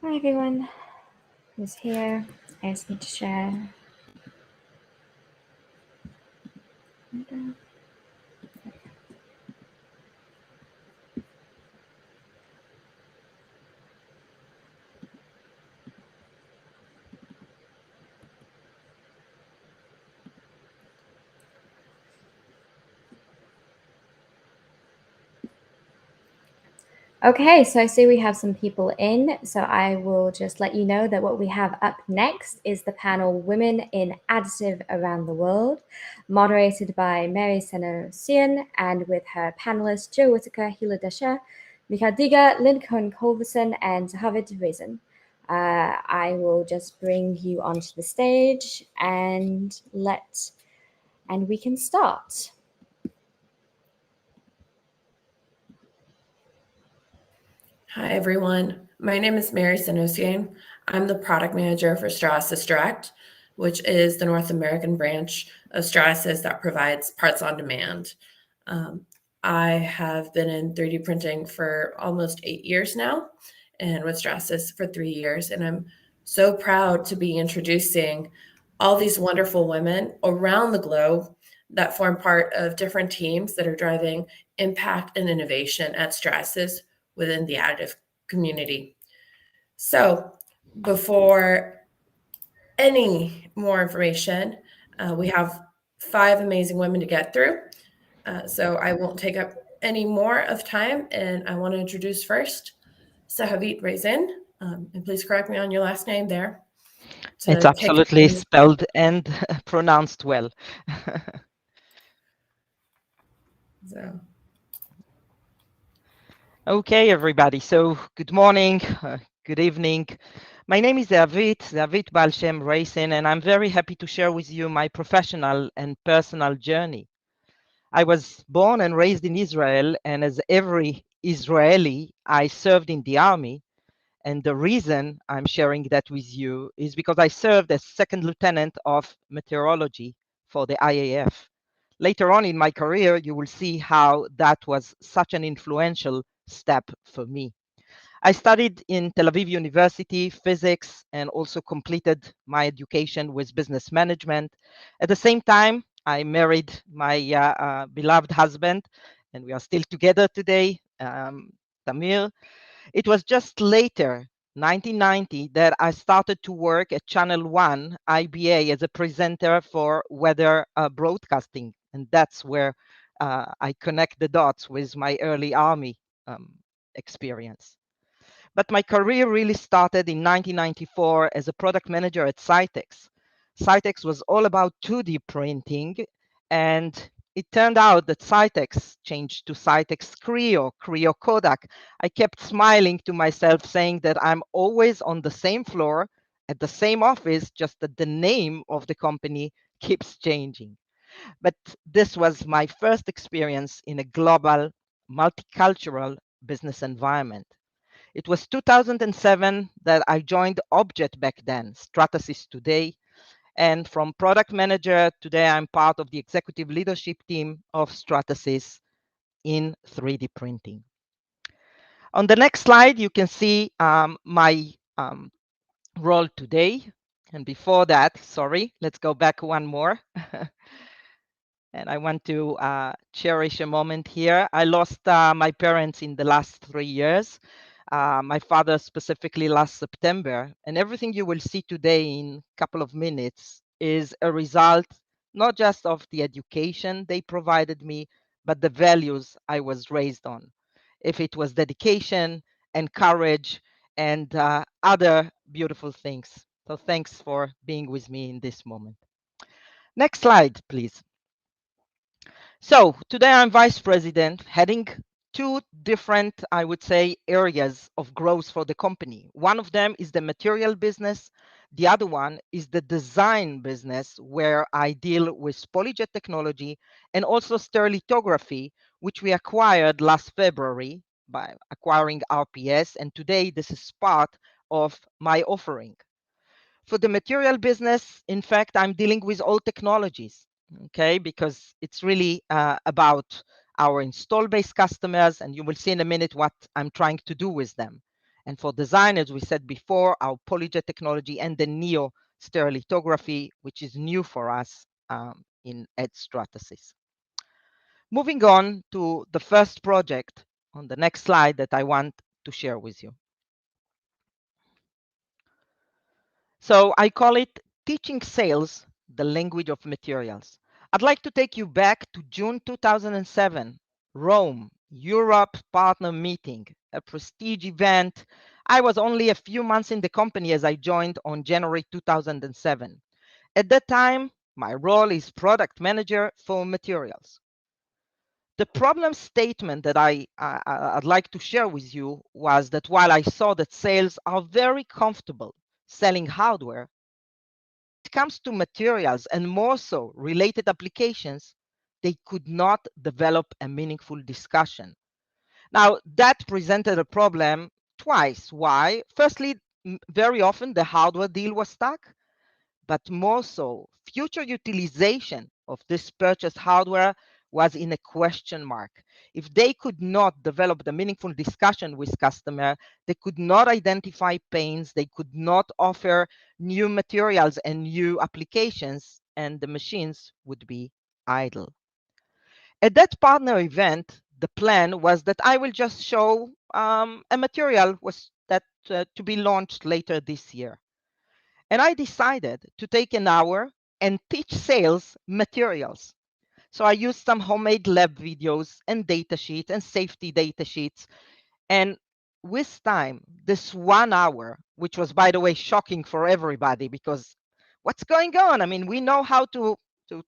Hi everyone who's here. I just need to share. Okay, so I see we have some people in, so I will just let you know that what we have up next is the panel Women in Additive Around the World, moderated by Mary Senosiain and with her panelists Joe Whitaker, Hila Desheh, Michal Diga, Lynn, Cohen, Kolevsohn, and Zehavit, Reisin. I will just bring you onto the stage and we can start. Hi, everyone. My name is Mary Senosiain. I'm the product manager for Stratasys Direct, which is the North American branch of Stratasys that provides parts on demand. I have been in 3D printing for almost 8 years now, and with Stratasys for 3 years. And I'm so proud to be introducing all these wonderful women around the globe that form part of different teams that are driving impact and innovation at Stratasys within the additive community. So before any more information, we have 5 amazing women to get through. So I won't take up any more of time, and I want to introduce first Zehavit Reisin, and please correct me on your last name there. It's absolutely spelled and pronounced well. So. Okay, everybody. So good morning, good evening. My name is Zehavit Balshem Reisin, and I'm very happy to share with you my professional and personal journey. I was born and raised in Israel, and as every Israeli, I served in the army. And the reason I'm sharing that with you is because I served as second lieutenant of meteorology for the IAF. Later on in my career, you will see how that was such an influential step for me. I studied in Tel Aviv University physics and also completed my education with business management. At the same time, I married my beloved husband, and we are still together today, Tamir. It was just later, 1990, that I started to work at Channel 1 IBA as a presenter for weather broadcasting. And that's where I connect the dots with my early army experience. But my career really started in 1994 as a product manager at Cytex. Cytex was all about 2D printing, and it turned out that Cytex changed to Cytex Creo Kodak. I kept smiling to myself, saying that I'm always on the same floor at the same office, just that the name of the company keeps changing. But this was my first experience in a global, multicultural business environment. It was 2007 that I joined Objet back then, Stratasys today. And from product manager, today I'm part of the executive leadership team of Stratasys in 3D printing. On the next slide, you can see my role today. And before that, sorry, let's go back one more. And I want to cherish a moment here. I lost my parents in the last 3 years. My father specifically last September, and everything you will see today in a couple of minutes is a result not just of the education they provided me, but the values I was raised on. If it was dedication and courage and other beautiful things. So thanks for being with me in this moment. Next slide, please. So today I'm vice president, heading 2 different, I would say, areas of growth for the company. One of them is the material business. The other one is the design business, where I deal with PolyJet technology and also stereolithography, which we acquired last February by acquiring RPS. And today this is part of my offering. For the material business, in fact, I'm dealing with all technologies, okay, because it's really about our install base customers, and you will see in a minute what I'm trying to do with them. And for design, as we said before, our PolyJet technology and the Neo stereolithography, which is new for us at Stratasys. Moving on to the first project on the next slide that I want to share with you. So I call it Teaching Sales, the Language of Materials. I'd like to take you back to June 2007, Rome, Europe partner meeting, a prestige event. I was only a few months in the company as I joined on January 2007. At that time, my role is product manager for materials. The problem statement that I'd like to share with you was that while I saw that sales are very comfortable selling hardware, it comes to materials and more so related applications, they could not develop a meaningful discussion. Now, that presented a problem twice. Why? Firstly, very often the hardware deal was stuck, but more so, future utilization of this purchased hardware was in a question mark. If they could not develop the meaningful discussion with customer, they could not identify pains, they could not offer new materials and new applications, and the machines would be idle. At that partner event, the plan was that I will just show a material was that to be launched later this year. And I decided to take an hour and teach sales materials. So I used some homemade lab videos and data sheets and safety data sheets. And with time, this 1 hour, which was, by the way, shocking for everybody because what's going on? I mean, we know how to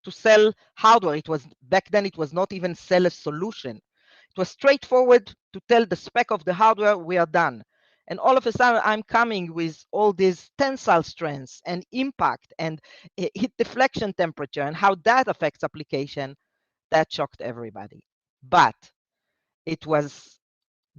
sell hardware. It was back then, it was not even sell a solution. It was straightforward to tell the spec of the hardware, we are done. And all of a sudden, I'm coming with all these tensile strengths and impact and heat deflection temperature and how that affects application. That shocked everybody. But it was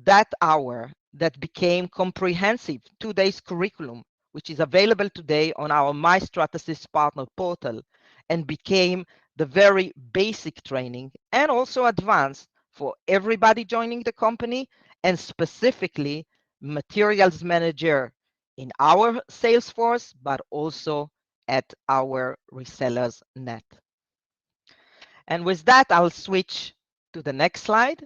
that hour that became comprehensive 2 days curriculum, which is available today on our My Stratasys partner portal and became the very basic training and also advanced for everybody joining the company and specifically materials manager in our sales force, but also at our resellers net. And with that, I'll switch to the next slide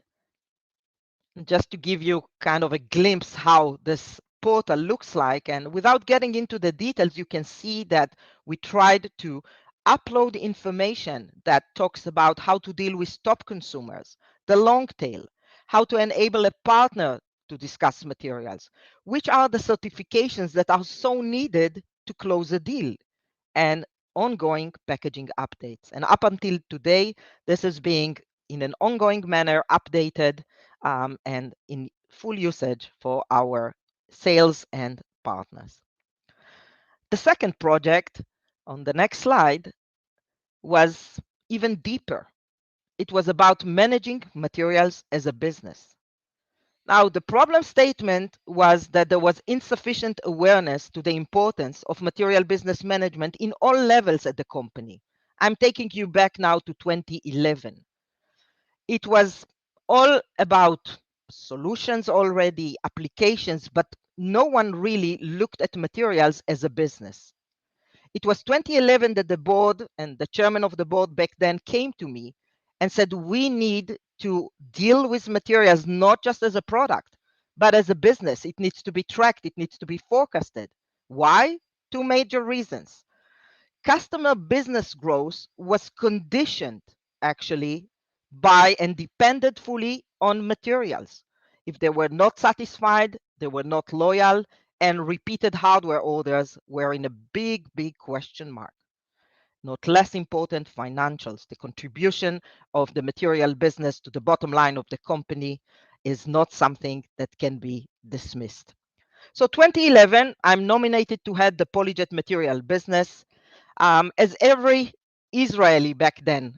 just to give you kind of a glimpse how this portal looks like. And without getting into the details, you can see that we tried to upload information that talks about how to deal with top consumers, the long tail, how to enable a partner to discuss materials, which are the certifications that are so needed to close a deal, and ongoing packaging updates. And up until today, this is being in an ongoing manner updated and in full usage for our sales and partners. The second project on the next slide was even deeper. It was about managing materials as a business. Now, the problem statement was that there was insufficient awareness to the importance of material business management in all levels at the company. I'm taking you back now to 2011. It was all about solutions already, applications, but no one really looked at materials as a business. It was 2011 that the board and the chairman of the board back then came to me and said, we need to deal with materials not just as a product, but as a business. It needs to be tracked. It needs to be forecasted. Why? Two major reasons. Customer business growth was conditioned actually by and depended fully on materials. If they were not satisfied, they were not loyal, and repeated hardware orders were in a big, big question mark. Not less important, financials. The contribution of the material business to the bottom line of the company is not something that can be dismissed. So 2011, I'm nominated to head the PolyJet material business. As every Israeli back then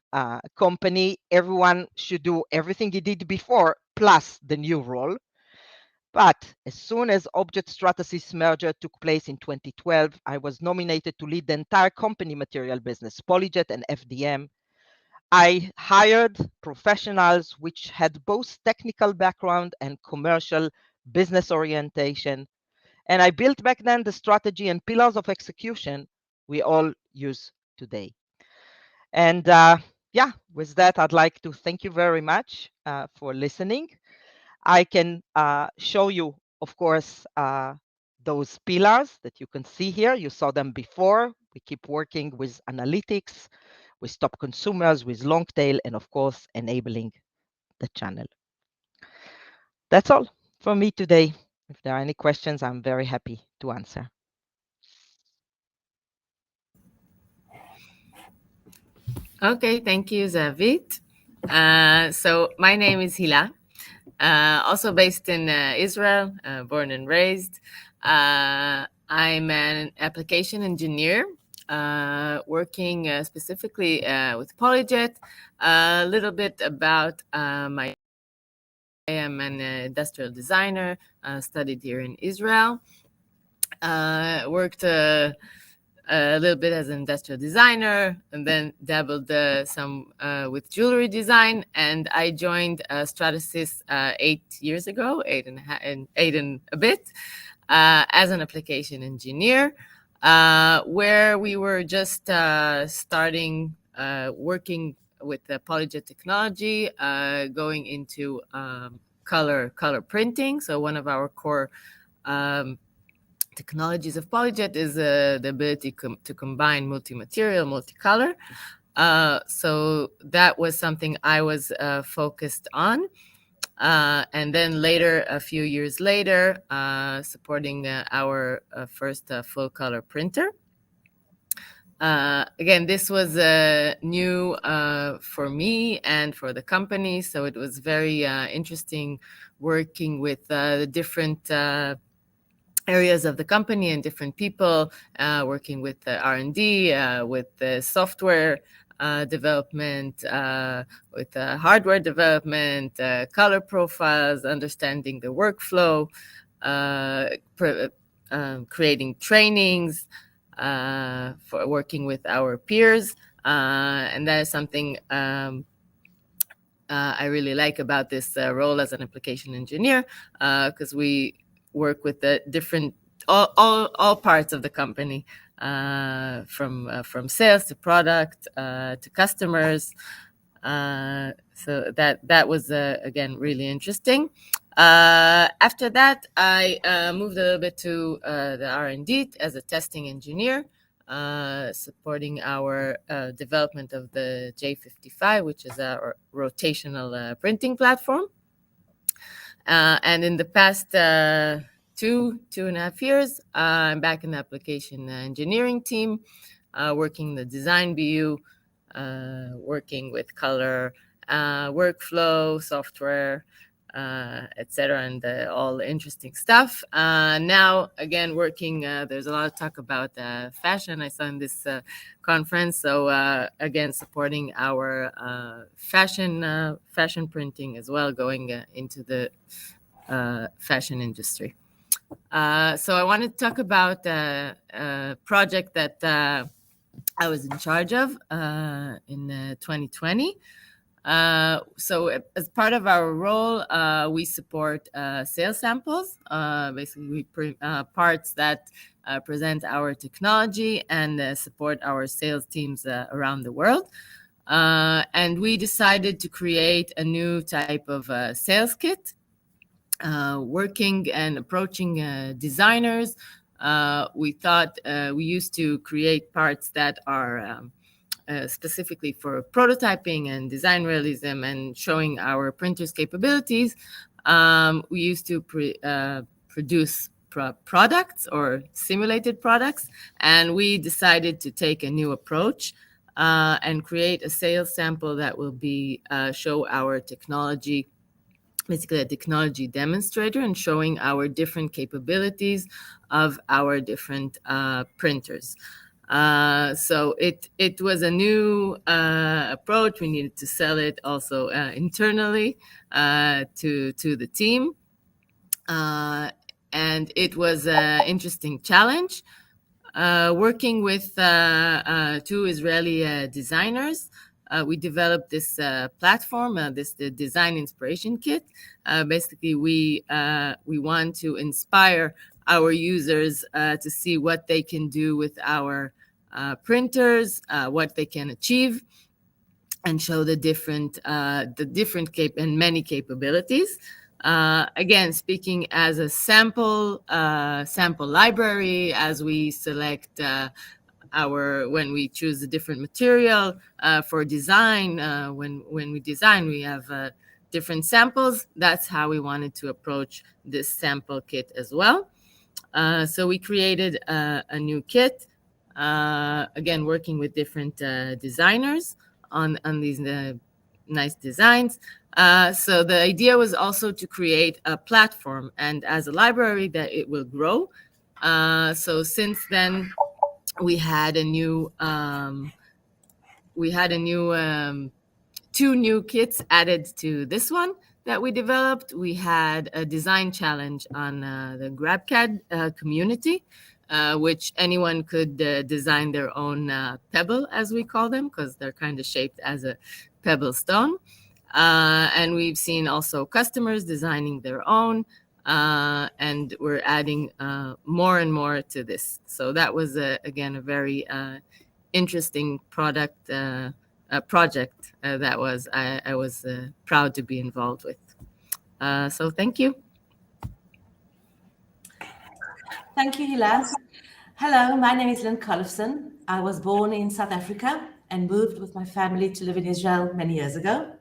company, everyone should do everything he did before, plus the new role. But as soon as Object Stratasys merger took place in 2012, I was nominated to lead the entire company material business, PolyJet and FDM. I hired professionals which had both technical background and commercial business orientation. And I built back then the strategy and pillars of execution we all use today. And yeah, with that, I'd like to thank you very much for listening. I can show you, of course, those pillars that you can see here. You saw them before. We keep working with analytics, with top consumers, with long tail, and of course, enabling the channel. That's all for me today. If there are any questions, I'm very happy to answer. Okay, thank you, Zehavit. So my name is Hila, also based in Israel, born and raised. I'm an application engineer working specifically with PolyJet. A little bit about my I am an industrial designer, studied here in Israel. Worked a little bit as an industrial designer, and then dabbled some with jewelry design. And I joined Stratasys 8 years ago, eight and a bit, as an application engineer, where we were just starting working with the PolyJet technology, going into color printing. So one of our core technologies of PolyJet is the ability to combine multi-material, multicolor. So that was something I was focused on. And then later, a few years later, supporting our first full color printer. Again, this was new for me and for the company, so it was very interesting working with the different areas of the company and different people, working with the R&D, with the software development, with the hardware development, color profiles, understanding the workflow, creating trainings, for working with our peers. And that is something I really like about this role as an application engineer, because we work with the different, all parts of the company, from sales to product to customers. So that was again really interesting. After that, I moved a little bit to the R&D as a testing engineer, supporting our development of the J55, which is our rotational printing platform. And in the past 2.5 years, I'm back in the application engineering team, working the design BU, working with color, workflow, software, etc., and all interesting stuff. Now, again, working, there's a lot of talk about fashion. I saw in this conference. So again, supporting our fashion printing as well, going into the fashion industry. So I want to talk about a project that I was in charge of in 2020. So as part of our role, we support sales samples, basically we parts that present our technology and support our sales teams around the world. And we decided to create a new type of sales kit, working and approaching designers. We thought we used to create parts that are specifically for prototyping and design realism and showing our printers' capabilities. We used to produce products or simulated products, and we decided to take a new approach and create a sales sample that will be show our technology, basically a technology demonstrator, and showing our different capabilities of our different printers. So it was a new approach. We needed to sell it also internally to the team. And it was an interesting challenge, working with two Israeli designers we developed this platform, the design inspiration kit. Basically, we want to inspire our users to see what they can do with our printers, what they can achieve, and show the different and many capabilities. Again, speaking as a sample library, as we select when we choose a different material for design. When we design, we have different samples. That's how we wanted to approach this sample kit as well. So we created a new kit, again, working with different designers on these nice designs. So the idea was also to create a platform, and as a library that it will grow. So since then, we had a new two new kits added to this one that we developed. We had a design challenge on the GrabCAD community, which anyone could design their own pebble, as we call them, because they're kind of shaped as a pebble stone. And we've seen also customers designing their own, and we're adding more and more to this. So that was, again, a very interesting project that I was proud to be involved with. So thank you. Thank you, Hila. Hello, my name is Lynn Kolevsohn. I was born in South Africa and moved with my family to live in Israel many years ago.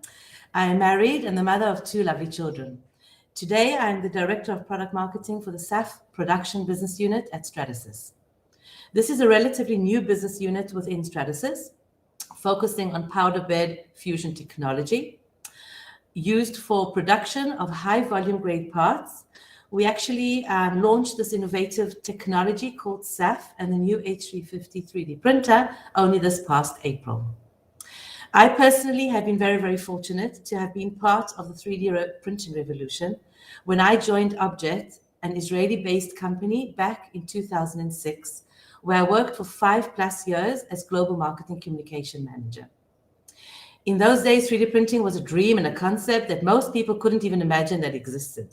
I am married and the mother of two lovely children. Today, I am the Director of Product Marketing for the SAF Production Business Unit at Stratasys. This is a relatively new business unit within Stratasys, focusing on powder bed fusion technology used for production of high volume grade parts. We actually launched this innovative technology called SAF and the new H350 3D printer only this past April. I personally have been very, very fortunate to have been part of the 3D printing revolution when I joined Objet, an Israeli-based company, back in 2006, where I worked for 5+ years as Global Marketing Communication Manager. In those days, 3D printing was a dream and a concept that most people couldn't even imagine that existed.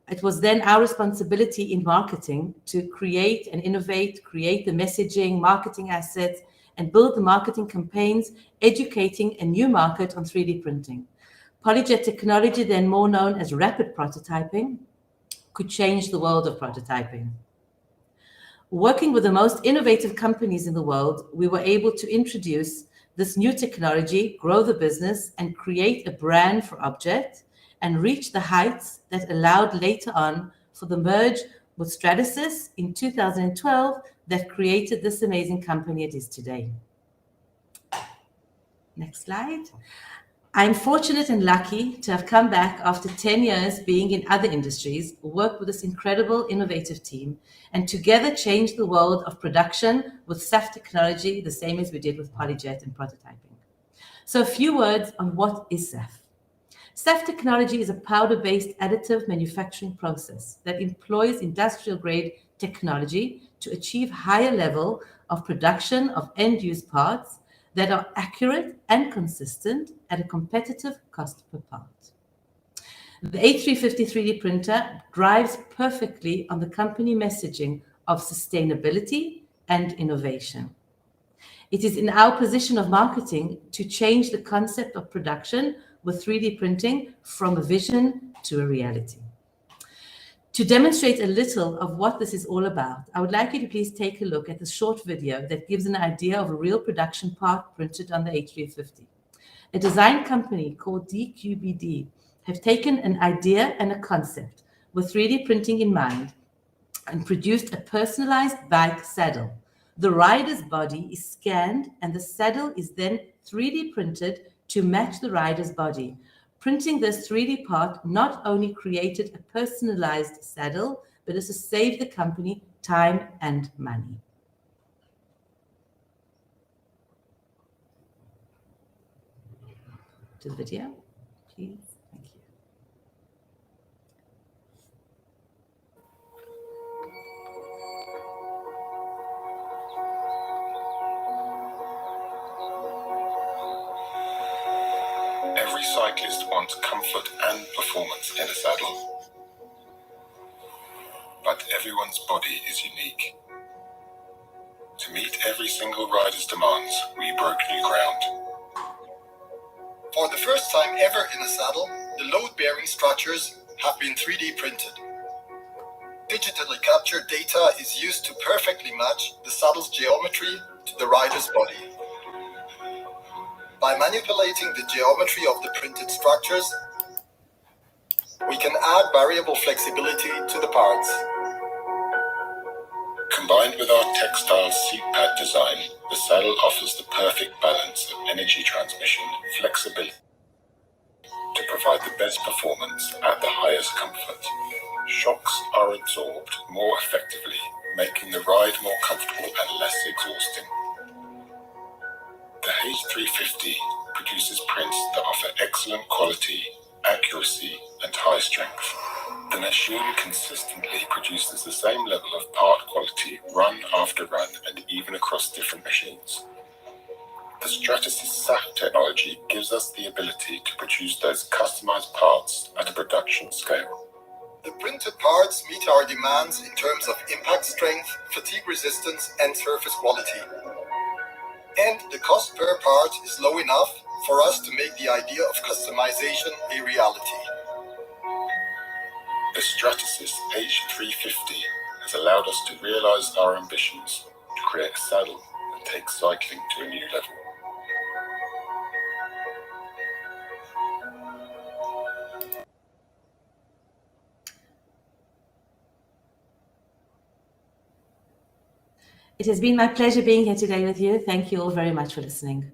It was then our responsibility in marketing to create and innovate, create the messaging, marketing assets, and build the marketing campaigns, educating a new market on 3D printing. Polyjet technology, then more known as rapid prototyping, could change the world of prototyping. Working with the most innovative companies in the world, we were able to introduce this new technology, grow the business, and create a brand for Objet, and reach the heights that allowed later on for the merge with Stratasys in 2012 that created this amazing company it is today. Next slide. I'm fortunate and lucky to have come back after 10 years being in other industries, worked with this incredible innovative team, and together change the world of production with SAF technology, the same as we did with Polyjet and prototyping. So a few words on what is SAF. SAF technology is a powder-based additive manufacturing process that employs industrial-grade technology to achieve higher level of production of end-use parts that are accurate and consistent at a competitive cost per part. The H350 3D printer drives perfectly on the company messaging of sustainability and innovation. It is in our position of marketing to change the concept of production with 3D printing from a vision to a reality. To demonstrate a little of what this is all about, I would like you to please take a look at this short video that gives an idea of a real production part printed on the H350. A design company called DQBD have taken an idea and a concept with 3D printing in mind and produced a personalized bike saddle. The rider's body is scanned and the saddle is then 3D printed to match the rider's body. Printing this 3D part not only created a personalized saddle, but also saved the company time and money. To the video, please. Thank you. every cyclist wants comfort and performance in a saddle. But everyone's body is unique. To meet every single rider's demands, we broke new ground. For the first time ever in a saddle, the load-bearing structures have been 3D printed. Digitally captured data is used to perfectly match the saddle's geometry to the rider's body. By manipulating the geometry of the printed structures, we can add variable flexibility to the parts. Combined with our textile seat pad design, the saddle offers the perfect balance of energy transmission, flexibility, to provide the best performance at the highest comfort. Shocks are absorbed more effectively, making the ride more comfortable and less exhausting. The H350 produces prints that offer excellent quality, accuracy, and high strength. The machine consistently produces the same level of part quality run after run and even across different machines. The Stratasys SAF technology gives us the ability to produce those customized parts at a production scale. The printed parts meet our demands in terms of impact strength, fatigue resistance, and surface quality. And the cost per part is low enough for us to make the idea of customization a reality. The Stratasys H350 has allowed us to realize our ambitions to create a saddle that takes cycling to a new level. It has been my pleasure being here today with you. Thank you all very much for listening.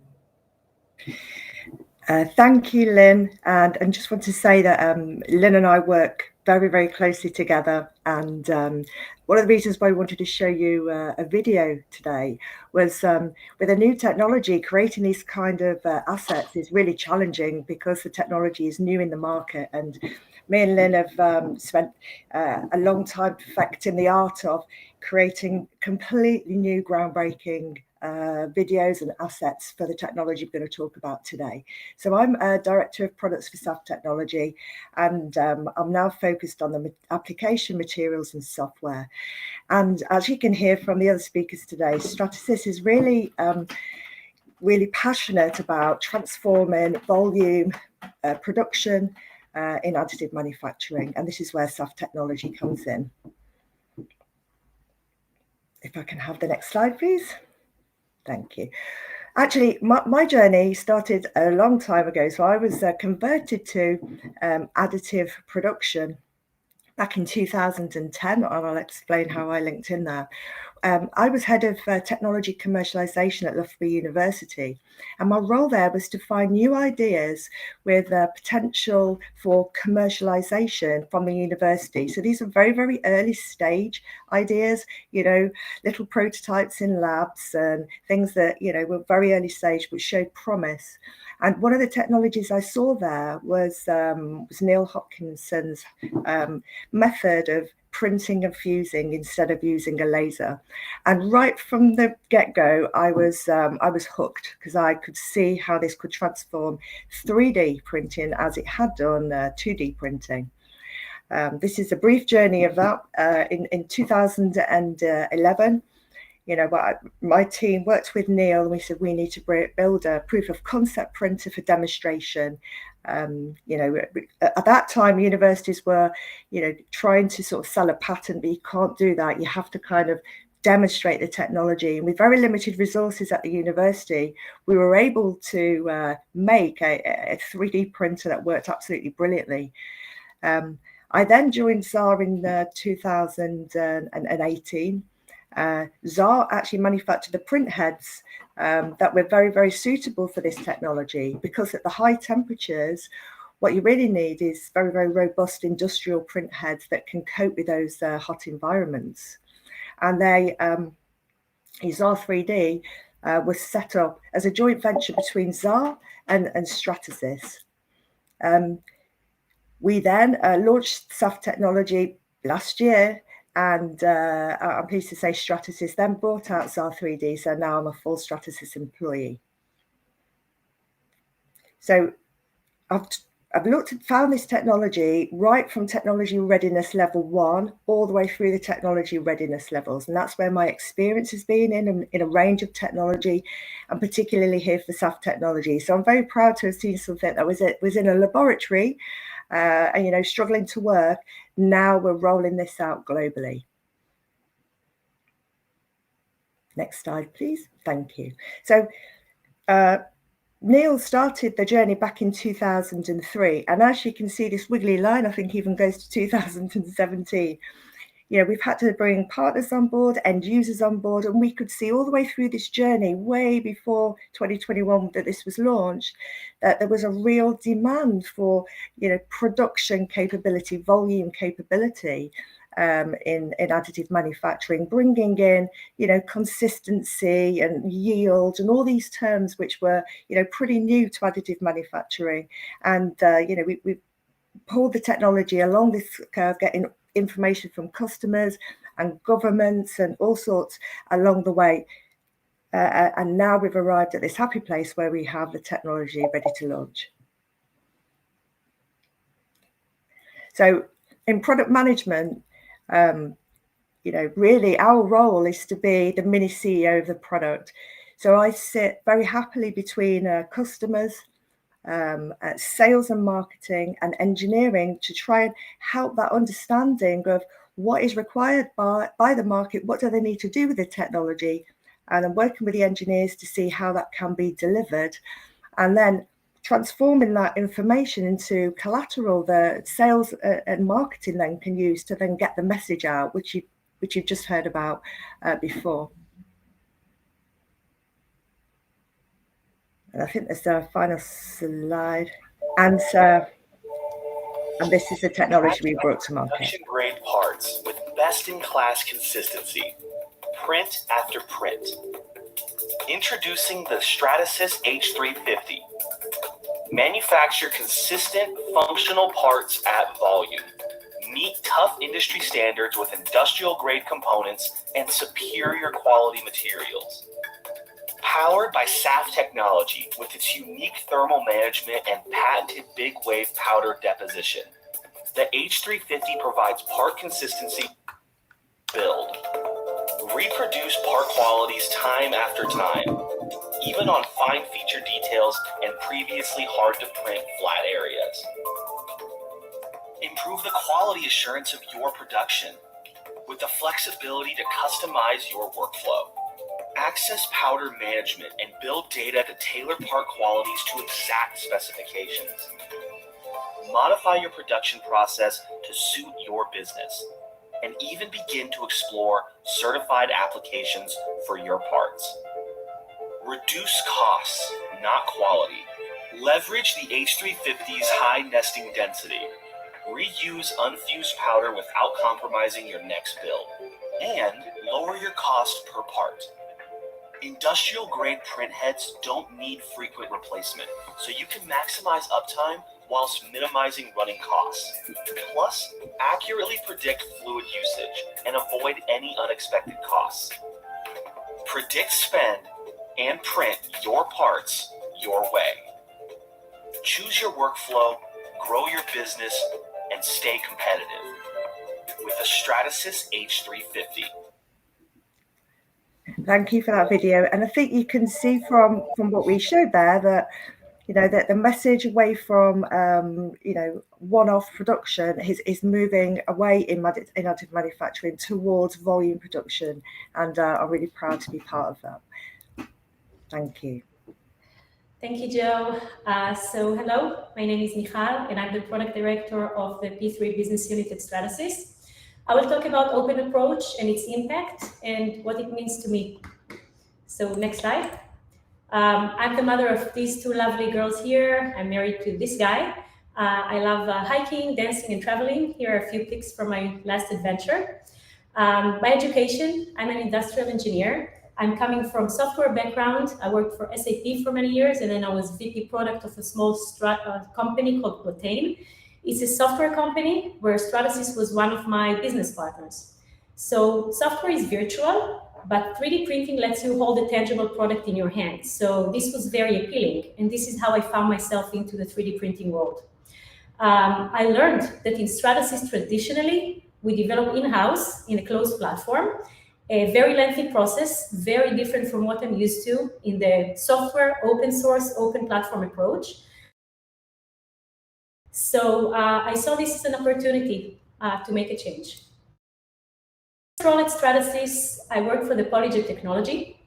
Thank you, Lynn. And just want to say that Lynn and I work very, very closely together. And one of the reasons why I wanted to show you a video today was with a new technology, creating these kind of assets is really challenging because the technology is new in the market. And me and Lynn have spent a long time perfecting the art of creating completely new, groundbreaking videos and assets for the technology we're going to talk about today. So I'm a director of products for SAF technology, and I'm now focused on the application materials and software. And as you can hear from the other speakers today, Stratasys is really passionate about transforming volume production in additive manufacturing, and this is where SAF technology comes in. If I can have the next slide, please. Thank you. Actually, my journey started a long time ago. So I was converted to additive production back in 2010, and I'll explain how I linked in there. I was head of technology commercialization at Loughborough University, and my role there was to find new ideas with potential for commercialization from the university. So these are very, very early stage ideas, you know, little prototypes in labs and things that, you know, were very early stage but showed promise. And one of the technologies I saw there was Neil Hopkinson's method of printing and fusing instead of using a laser. And right from the get-go, I was hooked because I could see how this could transform 3D printing as it had done 2D printing. This is a brief journey of that. In 2011, you know, my team worked with Neil, and we said we need to build a proof of concept printer for demonstration. You know, at that time, universities were, you know, trying to sort of sell a patent, but you can't do that. You have to kind of demonstrate the technology. And with very limited resources at the university, we were able to make a 3D printer that worked absolutely brilliantly. I then joined ZAR in 2018. ZAR actually manufactured the print heads that were very, very suitable for this technology, because at the high temperatures, what you really need is very, very robust industrial print heads that can cope with those hot environments. And ZAR 3D was set up as a joint venture between ZAR and Stratasys. We then launched SAF technology last year, and I'm pleased to say Stratasys then brought out ZAR 3D, so now I'm a full Stratasys employee. So I've found this technology right from technology readiness level 1 all the way through the technology readiness levels, and that's where my experience has been in a range of technology, and particularly here for SAF technology. So I'm very proud to have seen something that was in a laboratory and struggling to work. Now we're rolling this out globally. Next slide, please. Thank you. So Neil started the journey back in 2003, and as you can see, this wiggly line I think even goes to 2017. We've had to bring partners on board, end users on board, and we could see all the way through this journey, way before 2021 that this was launched, that there was a real demand for production capability, volume capability in additive manufacturing, bringing in consistency and yield and all these terms which were pretty new to additive manufacturing. And we pulled the technology along this curve, getting information from customers and governments and all sorts along the way. And now we've arrived at this happy place where we have the technology ready to launch. So in product management, really our role is to be the mini CEO of the product. So I sit very happily between customers, sales and marketing and engineering to try and help that understanding of what is required by the market, what do they need to do with the technology, and I'm working with the engineers to see how that can be delivered, and then transforming that information into collateral that sales and marketing then can use to then get the message out, which you've just heard about before. And I think there's a final slide. And this is the technology we brought to market. Production-grade parts with best-in-class consistency, print after print. Introducing the Stratasys H350. Manufacture consistent, functional parts at volume. Meet tough industry standards with industrial-grade components and superior quality materials. Powered by SAF technology with its unique thermal management and patented big wave powder deposition, the H350 provides part consistency, build, reproduce part qualities time after time, even on fine feature details and previously hard to print flat areas. Improve the quality assurance of your production with the flexibility to customize your workflow. Access powder management and build data to tailor part qualities to exact specifications. Modify your production process to suit your business, and even begin to explore certified applications for your parts. Reduce costs, not quality. Leverage the H350's high nesting density. Reuse unfused powder without compromising your next build, and lower your cost per part. Industrial grade print heads don't need frequent replacement, so you can maximize uptime whilst minimizing running costs. Plus, accurately predict fluid usage and avoid any unexpected costs. Predict spend and print your parts your way. Choose your workflow, grow your business, and stay competitive with the Stratasys H350. Thank you for that video. And I think you can see from what we showed there that that the message away from one-off production is moving away in additive manufacturing towards volume production, and I'm really proud to be part of that. Thank you. Thank you, Joe. So hello, my name is Michal, and I'm the product director of the P3 business unit at Stratasys. I will talk about open approach and its impact and what it means to me. So next slide. I'm the mother of these two lovely girls here. I'm married to this guy. I love hiking, dancing, and traveling. Here are a few pics from my last adventure. By education, I'm an industrial engineer. I'm coming from software background. I worked for SAP for many years, and then I was VP product of a small company called Cohen. It's a software company where Stratasys was one of my business partners. So software is virtual, but 3D printing lets you hold a tangible product in your hands. So this was very appealing, and this is how I found myself into the 3D printing world. I learned that in Stratasys, traditionally, we develop in-house in a closed platform, a very lengthy process, very different from what I'm used to in the software, open source, open platform approach. So I saw this as an opportunity to make a change. Role at Stratasys, I work for the PolyJet technology.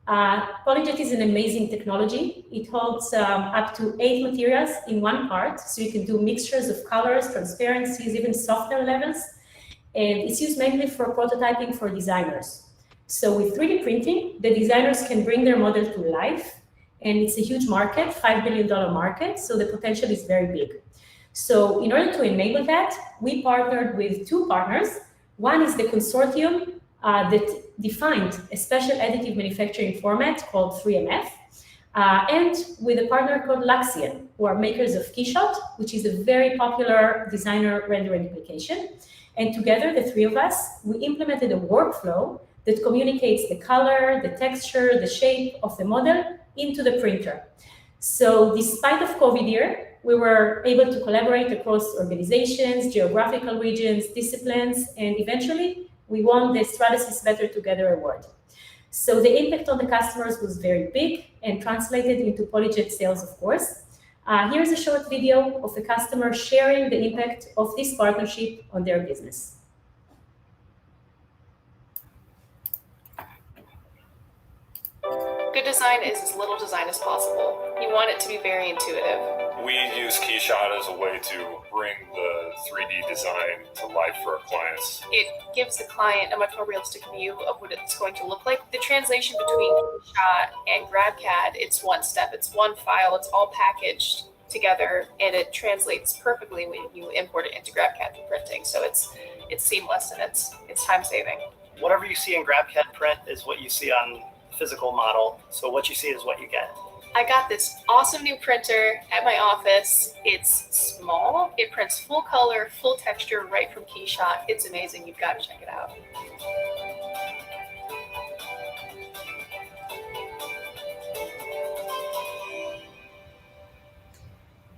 PolyJet is an amazing technology. It holds up to 8 materials in one part, so you can do mixtures of colors, transparencies, even softener levels. And it's used mainly for prototyping for designers. So with 3D printing, the designers can bring their model to life, and it's a huge market, $5 billion market, so the potential is very big. So in order to enable that, we partnered with 2 partners. One is the consortium that defined a special additive manufacturing format called 3MF, and with a partner called Luxian, who are makers of Keyshot, which is a very popular designer rendering application. And together, the 3 of us, we implemented a workflow that communicates the color, the texture, the shape of the model into the printer. So despite of COVID year, we were able to collaborate across organizations, geographical regions, disciplines, and eventually we won the Stratasys Better Together award. So the impact on the customers was very big and translated into PolyJet sales, of course. Here's a short video of a customer sharing the impact of this partnership on their business. Good design is as little design as possible. You want it to be very intuitive. We use Keyshot as a way to bring the 3D design to life for our clients. It gives the client a much more realistic view of what it's going to look like. The translation between Keyshot and GrabCAD, it's one step, it's one file, it's all packaged together, and it translates perfectly when you import it into GrabCAD for printing. So it's seamless and it's time saving. Whatever you see in GrabCAD print is what you see on physical model. So what you see is what you get. I got this awesome new printer at my office. It's small. It prints full color, full texture right from Keyshot. It's amazing. You've got to check it out.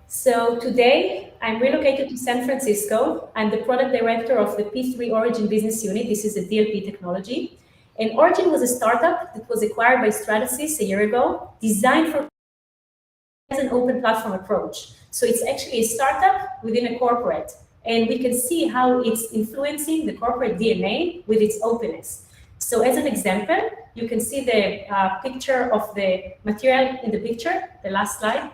So today, I'm relocated to San Francisco. I'm the product director of the P3 Origin business unit. This is a DLP technology. And Origin was a startup that was acquired by Stratasys a year ago, designed for as an open platform approach. So it's actually a startup within a corporate. And we can see how it's influencing the corporate DNA with its openness. So as an example, you can see the picture of the material in the picture, the last slide.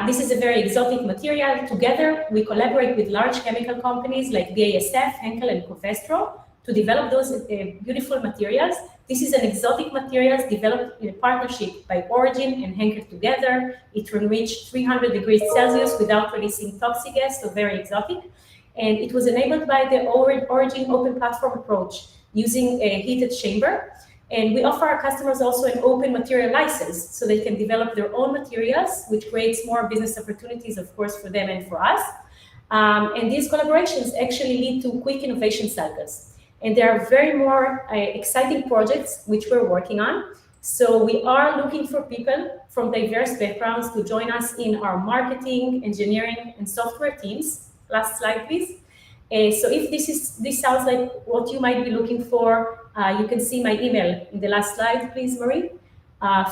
This is a very exotic material. Together, we collaborate with large chemical companies like BASF, Henkel, and Covestro to develop those beautiful materials. This is an exotic material developed in a partnership by Origin and Henkel together. It will reach 300 degrees Celsius without releasing toxic gas, so very exotic. And it was enabled by the Origin open platform approach using a heated chamber. And we offer our customers also an open material license so they can develop their own materials, which creates more business opportunities, of course, for them and for us. And these collaborations actually lead to quick innovation cycles. And there are very more exciting projects which we're working on. So we are looking for people from diverse backgrounds to join us in our marketing, engineering, and software teams. Last slide, please. So if this sounds like what you might be looking for, you can see my email in the last slide, please, Marie.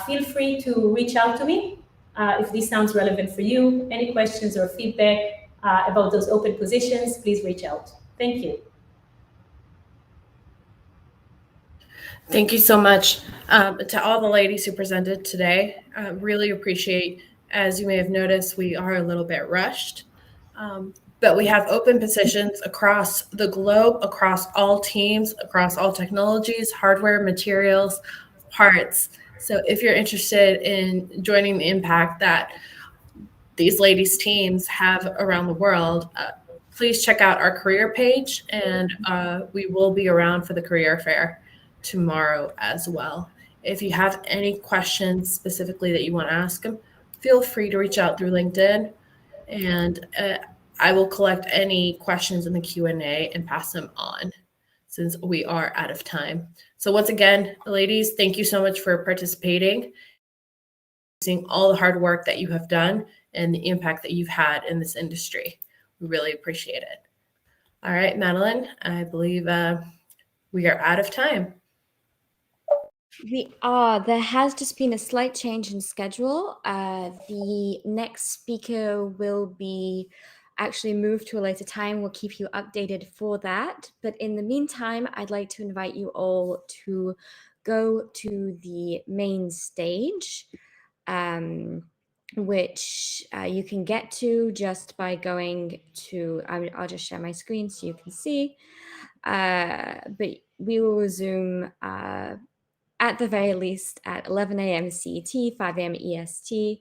Feel free to reach out to me if this sounds relevant for you. Any questions or feedback about those open positions, please reach out. Thank you. Thank you so much to all the ladies who presented today. Really appreciate, as you may have noticed, we are a little bit rushed, but we have open positions across the globe, across all teams, across all technologies, hardware, materials, parts. So if you're interested in joining the impact that these ladies' teams have around the world, please check out our career page, and we will be around for the career fair tomorrow as well. If you have any questions specifically that you want to ask them, feel free to reach out through LinkedIn, and I will collect any questions in the Q&A and pass them on. since we are out of time. So once again, ladies, thank you so much for participating, seeing all the hard work that you have done and the impact that you've had in this industry. We really appreciate it. All right, Madeline, I believe we are out of time. We are. There has just been a slight change in schedule. The next speaker will be actually moved to a later time. We'll keep you updated for that. But in the meantime, I'd like to invite you all to go to the main stage, which you can get to just by going to, I'll just share my screen so you can see. But we will resume at the very least at 11 a.m. CET, 5 a.m. EST,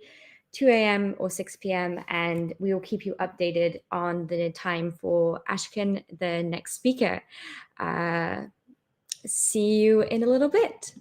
2 a.m. or 6 p.m. And we will keep you updated on the time for Ashkan, the next speaker. See you in a little bit.